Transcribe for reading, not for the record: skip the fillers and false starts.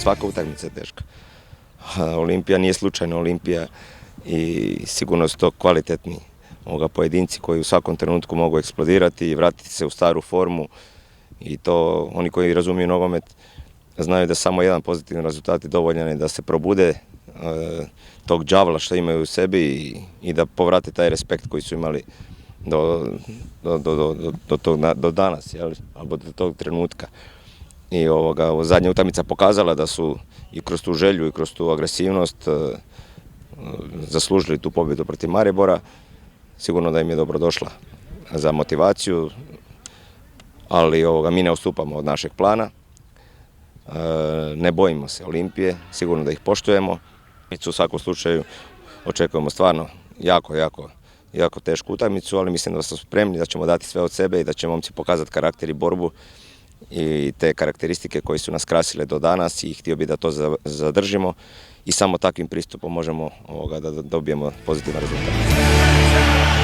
svaka utakmica je teška. Olimpija nije slučajno Olimpija i sigurno su to kvalitetni pojedinci koji u svakom trenutku mogu eksplodirati i vratiti se u staru formu i to oni koji razumiju nogomet znaju da samo jedan pozitivan rezultat je dovoljan da se probude tog đavla što imaju u sebi i da povrate taj respekt koji su imali do danas, alebo do tog trenutka. I zadnja utakmica pokazala da su i kroz tu želju i kroz tu agresivnost zaslužili tu pobjedu protiv Maribora. Sigurno da im je dobro došla za motivaciju, ali mi ne odstupamo od našeg plana. Ne bojimo se Olimpije, sigurno da ih poštujemo. U svakom slučaju očekujemo stvarno jako tešku utakmicu, ali mislim da smo spremni, da ćemo dati sve od sebe i da će momci pokazati karakter i borbu i te karakteristike koje su nas krasile do danas i htio bih da to zadržimo i samo takvim pristupom možemo da dobijemo pozitivan rezultat.